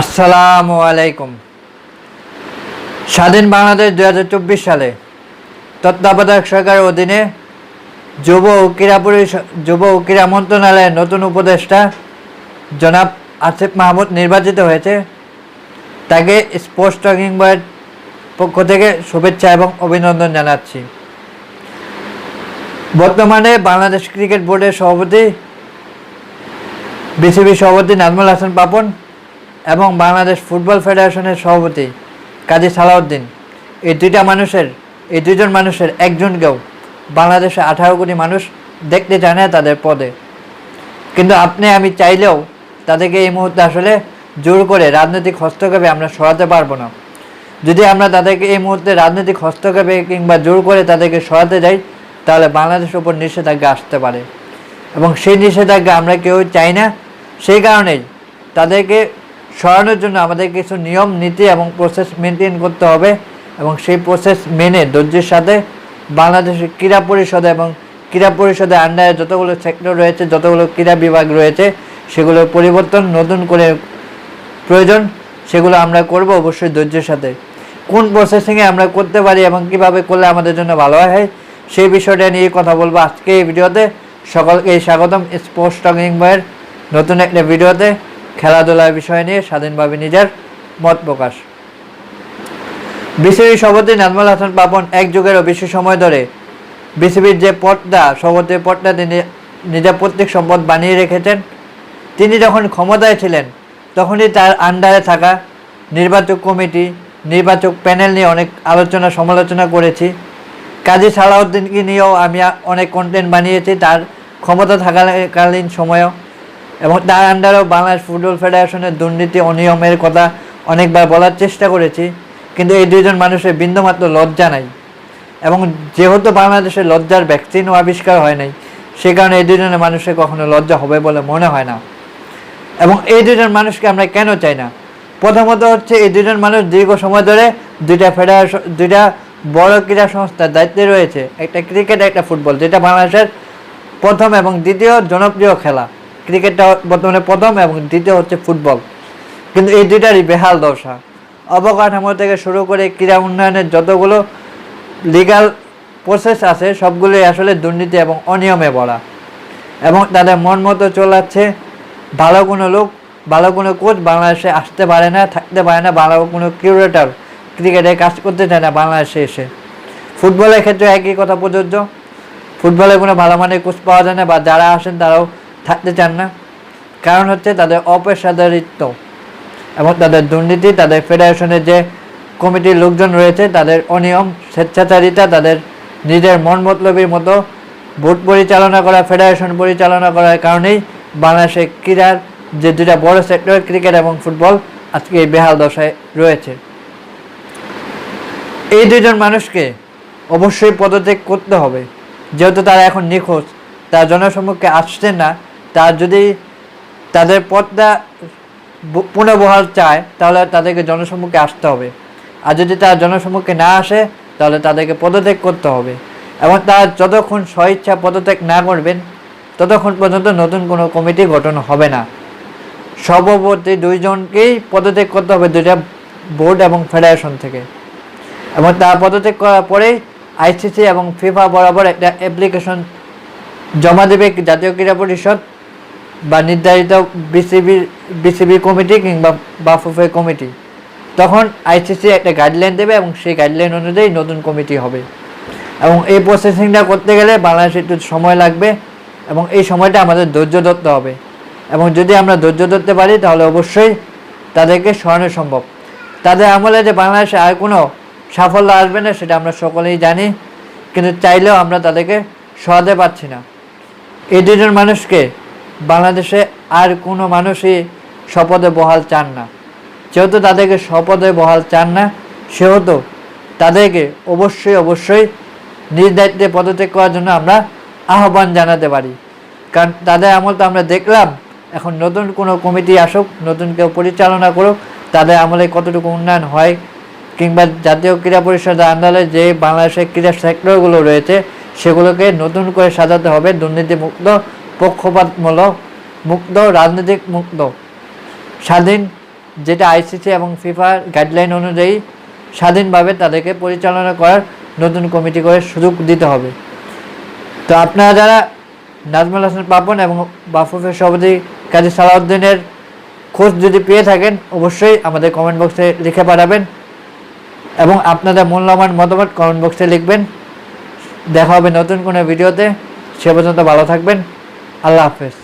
আসসালামু আলাইকুম। স্বাধীন বাংলাদেশ 2024 সালে তত্ত্বাবধায়ক সরকারের অধীনে যুব ও ক্রীড়া মন্ত্রণালয়ের নতুন উপদেষ্টা জনাব আসিফ মাহমুদ নির্বাচিত হয়েছে। তাকে স্পোর্টস টকিং বয়ের পক্ষ থেকে শুভেচ্ছা এবং অভিনন্দন জানাচ্ছি। বর্তমানে বাংলাদেশ ক্রিকেট বোর্ডের সভাপতি, বিসিবি সভাপতি নাজমুল হাসান পাপন এবং বাংলাদেশ ফুটবল ফেডারেশনের সভাপতি কাজী সালাউদ্দিন, এই দুজন মানুষের একজনকেও বাংলাদেশে 18 কোটি মানুষ দেখতে চায় না তাদের পদে। কিন্তু আমি চাইলেও তাদেরকে এই মুহূর্তে আসলে জোর করে রাজনৈতিক হস্তক্ষেপে আমরা সরাতে পারবো না। যদি আমরা তাদেরকে এই মুহূর্তে রাজনৈতিক হস্তক্ষেপে কিংবা জোর করে তাদেরকে সরাতে যাই, তাহলে বাংলাদেশের উপর নিষেধাজ্ঞা আসতে পারে এবং সেই নিষেধাজ্ঞা আমরা কেউ চাই না। সেই কারণেই তাদেরকে সরানোর জন্য আমাদের কিছু নিয়ম নীতি এবং প্রসেস মেনটেন করতে হবে এবং সেই প্রসেস মেনে ধৈর্যের সাথে বাংলাদেশের ক্রীড়া পরিষদ এবং ক্রীড়া পরিষদের আন্ডারে যতগুলো সেক্টর রয়েছে, যতগুলো ক্রীড়া বিভাগ রয়েছে, সেগুলোর পরিবর্তন নতুন করে প্রয়োজন, সেগুলো আমরা করব অবশ্যই ধৈর্যের সাথে। কোন প্রসেসিংয়ে আমরা করতে পারি এবং কিভাবে করলে আমাদের জন্য ভালো হয়, সেই বিষয়টা নিয়ে কথা বলবো আজকে এই ভিডিওতে। সকলকে স্বাগতম স্পোর্টস টকিং বয়ের নতুন একটা ভিডিওতে, খেলাধুলার বিষয় নিয়ে স্বাধীনভাবে নিজের মত প্রকাশ। বিসিবি সভাপতি নাজমুল হাসান পাপন এক যুগেরও বেশি সময় ধরে বিসিবির যে সভাপতির পদটা তিনি নিজের পৈতৃক সম্পদ বানিয়ে রেখেছেন। তিনি যখন ক্ষমতায় ছিলেন তখনই তার আন্ডারে থাকা নির্বাচক কমিটি, নির্বাচক প্যানেল নিয়ে অনেক আলোচনা সমালোচনা করেছি। কাজী সালাউদ্দিনকে নিয়েও আমি অনেক কন্টেন্ট বানিয়েছি তার ক্ষমতা থাকাকালীন সময়েও, এবং তার আন্ডারেও বাংলাদেশ ফুটবল ফেডারেশনের দুর্নীতি অনিয়মের কথা অনেকবার বলার চেষ্টা করেছি। কিন্তু এই দুইজন মানুষের বিন্দুমাত্র লজ্জা নাই, এবং যেহেতু বাংলাদেশের লজ্জার ভ্যাকসিনও আবিষ্কার হয় নাই, সে কারণে এই দুজনের মানুষের কখনো লজ্জা হবে বলে মনে হয় না। এবং এই দুজন মানুষকে আমরা কেন চাই না? প্রথমত হচ্ছে, এই দুজন মানুষ দীর্ঘ সময় ধরে দুইটা বড় ক্রীড়া সংস্থার দায়িত্বে রয়েছে, একটা ক্রিকেট, একটা ফুটবল, যেটা বাংলাদেশের প্রথম এবং দ্বিতীয় জনপ্রিয় খেলা। ক্রিকেটটা বর্তমানে প্রথম এবং দ্বিতীয় হচ্ছে ফুটবল। কিন্তু এই দুইটারই বেহাল দশা। অবকাঠামো থেকে শুরু করে ক্রীড়া উন্নয়নের যতগুলো লিগ্যাল প্রসেস আছে, সবগুলোই আসলে দুর্নীতি এবং অনিয়মে ভরা, এবং তাদের মন মতো চলাচ্ছে। ভালো কোনো লোক, ভালো কোনো কোচ বাংলাদেশে আসতে পারে না, থাকতে পারে না, ভালো কোনো কিউরেটর ক্রিকেটে কাজ করতে চায় না বাংলাদেশে এসে। ফুটবলের ক্ষেত্রে একই কথা প্রযোজ্য। ফুটবলে কোনো ভালো মানের কোচ পাওয়া যায় না, বা যারা আসেন তারাও থাকতে চান না। কারণ হচ্ছে তাদের অপেশাদারিত্ব এবং তাদের দুর্নীতি, তাদের ফেডারেশনের যে কমিটির লোকজন রয়েছে তাদের অনিয়ম, স্বেচ্ছাচারিতা, তাদের নিজের মন মতলবের মতো বোর্ড পরিচালনা করা, ফেডারেশন পরিচালনা করার কারণেই বাংলাদেশের ক্রীড়ার যে দুটা বড় সেক্টর ক্রিকেট এবং ফুটবল আজকে এই বেহাল দশায় রয়েছে। এই দুজন মানুষকে অবশ্যই পদত্যাগ করতে হবে, যেহেতু তারা এখন নিখোঁজ, তারা জনসম্মুখে আসছেন না। যদি তাদের পদটা পুনর্বহাল চায়, তাহলে তাদেরকে জনসম্মুখে আসতে হবে। আর যদি তারা জনসম্মুখে না আসে, তাহলে তাদেরকে পদত্যাগ করতে হবে। এবং তারা যতক্ষণ স্বইচ্ছা পদত্যাগ না করবেন, ততক্ষণ পর্যন্ত নতুন কোনো কমিটি গঠন হবে না। সভাপতি দুইজনকেই পদত্যাগ করতে হবে, দুইটা বোর্ড এবং ফেডারেশন থেকে। এবং তারা পদত্যাগ করার পরেই আইসিসি এবং ফিফা বরাবর একটা অ্যাপ্লিকেশন জমা দেবে জাতীয় ক্রীড়া পরিষদ বা নির্ধারিত বিসিবি কমিটি কিংবা বাফুফে কমিটি। তখন আইসিসি একটা গাইডলাইন দেবে এবং সেই গাইডলাইন অনুযায়ী নতুন কমিটি হবে। এবং এই প্রসেসিংটা করতে গেলে বাংলাদেশে একটু সময় লাগবে, এবং এই সময়টা আমাদের ধৈর্য ধরতে হবে। এবং যদি আমরা ধৈর্য ধরতে পারি, তাহলে অবশ্যই তাদেরকে সরানো সম্ভব। তাদের আমলে যে বাংলাদেশে আর কোনো সাফল্য আসবে না, সেটা আমরা সকলেই জানি, কিন্তু চাইলেও আমরা তাদেরকে সরাতে পারছি না। এই দুজন মানুষকে বাংলাদেশে আর কোনো মানুষই শপথে বহাল চান না। যেহেতু তাদেরকে শপথে বহাল চান না, সেহেতু তাদেরকে অবশ্যই নিজ দায়িত্বে পদত্যাগ করার জন্য আমরা আহ্বান জানাতে পারি। কারণ তাদের আমল তো আমরা দেখলাম। এখন নতুন কোনো কমিটি আসুক, নতুন কেউ পরিচালনা করুক, তাদের আমলে কতটুকু উন্নয়ন হয়, কিংবা জাতীয় ক্রীড়া পরিষদের আন্ডারে যে বাংলাদেশের ক্রীড়া সেক্টরগুলো রয়েছে, সেগুলোকে নতুন করে সাজাতে হবে, দুর্নীতি মুক্ত, পক্ষপাতমূলক মুক্ত, রাজনৈতিক মুক্ত, স্বাধীন যেটা আইসিসি এবং ফিফার গাইডলাইন অনুযায়ী স্বাধীনভাবে তাদেরকে পরিচালনা করার নতুন কমিটি করে সুযোগ দিতে হবে। তো আপনারা যারা নাজমুল হাসান পাপন এবং বাফুফের সভাপতি কাজী সালাউদ্দিনের খোঁজ যদি পেয়ে থাকেন অবশ্যই আমাদের কমেন্ট বক্সে লিখে পাঠাবেন এবং আপনাদের মূল্যবান মতামত কমেন্ট বক্সে লিখবেন। দেখা হবে নতুন কোনো ভিডিওতে, সে পর্যন্ত ভালো থাকবেন। আল্লাহ হাফেজ।